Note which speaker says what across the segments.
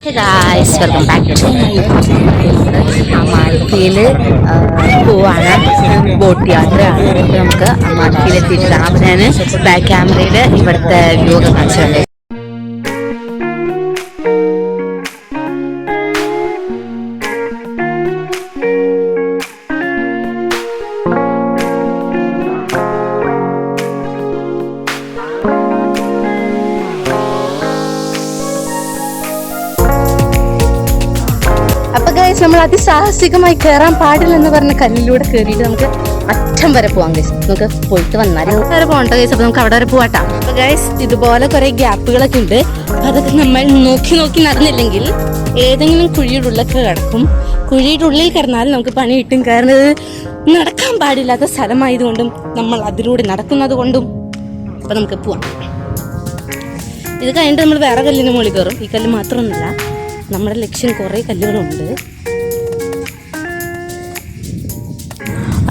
Speaker 1: Hey guys, welcome back to my YouTube. അമാൽഫിയിൽ പോവാണ്, boat യാത്രയാണ്. അപ്പോൾ നമുക്ക് അമാൽഫിയിൽ എത്തിയിട്ടില്ല. അപ്പോൾ ഞാൻ ബാക്ക് ക്യാമറയിൽ ഇവിടുത്തെ വ്യൂ ഒക്കെ കാണിച്ചിട്ടുണ്ട്. നമ്മൾ അതിസാഹസികമായി കയറാൻ പാടില്ലെന്ന് പറഞ്ഞ കല്ലിലൂടെ കയറിയിട്ട് നമുക്ക് അറ്റം വരെ പോവാം ഗൈസ്. നമുക്ക് പോയിട്ട് വന്നാൽ വരെ പോകണ്ട ഗൈസ്. അപ്പോൾ നമുക്ക് അവിടെ വരെ പോവാട്ടാ. അപ്പോൾ ഗൈസ് ഇതുപോലെ കുറേ ഗ്യാപ്പുകളൊക്കെ ഉണ്ട്. അപ്പോൾ അതൊക്കെ നമ്മൾ നോക്കി നടന്നില്ലെങ്കിൽ ഏതെങ്കിലും കുഴിയുടെ ഉള്ളിലൊക്കെ കിടക്കും. കുഴിയുടെ ഉള്ളിൽ കിടന്നാൽ നമുക്ക് പണി കിട്ടും. കാരണം ഇത് നടക്കാൻ പാടില്ലാത്ത സ്ഥലമായതുകൊണ്ടും നമ്മൾ അതിലൂടെ നടക്കുന്നത് കൊണ്ടും. അപ്പോൾ നമുക്ക് പോവാം. ഇത് കഴിഞ്ഞിട്ട് നമ്മൾ വേറെ കല്ലിന് മുകളിൽ കയറും. ഈ കല്ല് മാത്രമൊന്നുമില്ല, നമ്മുടെ ലക്ഷ്യം കുറേ കല്ലുകളുണ്ട്.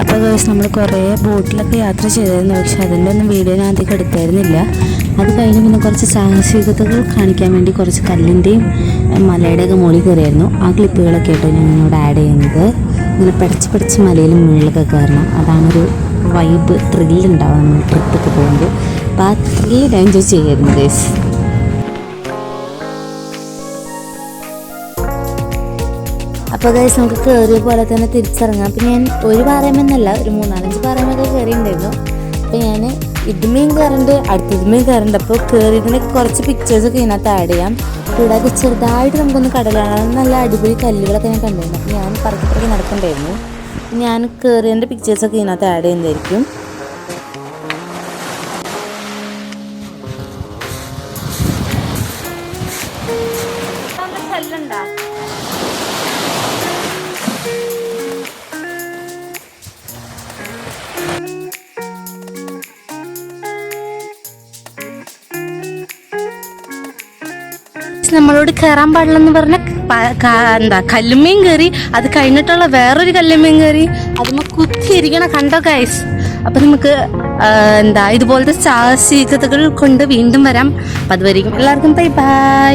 Speaker 1: അപ്പോൾ ദിവസം നമ്മൾ കുറേ ബോട്ടിലൊക്കെ യാത്ര ചെയ്തായിരുന്നു. പക്ഷെ അതിൻ്റെ ഒന്നും വീഡിയോ ഞാൻ അധികം എടുത്തായിരുന്നില്ല. അത് കഴിഞ്ഞ് പിന്നെ കുറച്ച് സാഹസികതകൾ കാണിക്കാൻ വേണ്ടി കുറച്ച് കല്ലിൻ്റെയും മലയുടെയൊക്കെ മുകളിൽ കയറിയായിരുന്നു. ആ ക്ലിപ്പുകളൊക്കെ ആയിട്ട് ഞാൻ ഇങ്ങോട്ട് ആഡ് ചെയ്യുന്നത്. ഇങ്ങനെ പഠിച്ച് മലയിലും മുകളിലൊക്കെ കയറണം. അതാണൊരു വൈബ്, ത്രില്ലുണ്ടാവും നമ്മൾ ട്രിപ്പൊക്കെ പോകുമ്പോൾ. അപ്പോൾ ആ ത്രില്ല് എൻജോയ് ചെയ്യായിരുന്നു ഗൈസ്. അപ്പോൾ ഗൈസ് നമുക്ക് കയറിയ പോലെ തന്നെ തിരിച്ചിറങ്ങാം. പിന്നെ ഞാൻ ഒരു പാറയമെന്നല്ല, ഒരു 3-4 പാറയമൊക്കെ കയറിയിട്ടുണ്ടായിരുന്നു. അപ്പോൾ ഞാൻ ഇതുമേയും കയറുന്നുണ്ട്, അടുത്തതുമേയും കയറുന്നുണ്ട്. അപ്പോൾ കയറിയതിൻ്റെ കുറച്ച് പിക്ചേഴ്സൊക്കെ ഇതിനകത്ത് ആഡ് ചെയ്യാം. കൂടാതെ ചെറുതായിട്ട് നമുക്കൊന്ന് കടൽ കാണാൻ നല്ല അടിപൊളി കല്ലുകളൊക്കെ ഞാൻ കണ്ടിരുന്നു. അപ്പോൾ ഞാൻ പറക്കി നടക്കണ്ടായിരുന്നു. ഞാൻ കയറിയതിൻ്റെ പിക്ചേഴ്സൊക്കെ ഇതിനകത്ത് ആഡ് ചെയ്യുന്നതായിരിക്കും. നമ്മളോട് കയറാൻ പാടില്ലെന്ന് പറഞ്ഞ കല്ലുമ്മയും കയറി. അത് കഴിഞ്ഞിട്ടുള്ള വേറൊരു കല്ലുമ്മയും കയറി. അതുമ്മ കുത്തിയിരിക്കണ കണ്ടോ ഗൈസ്. അപ്പം നമുക്ക് ഇതുപോലത്തെ സാഹസികതകൾ കൊണ്ട് വീണ്ടും വരാം. അപ്പം അതുവരെയും എല്ലാവർക്കും ബൈ ബൈ.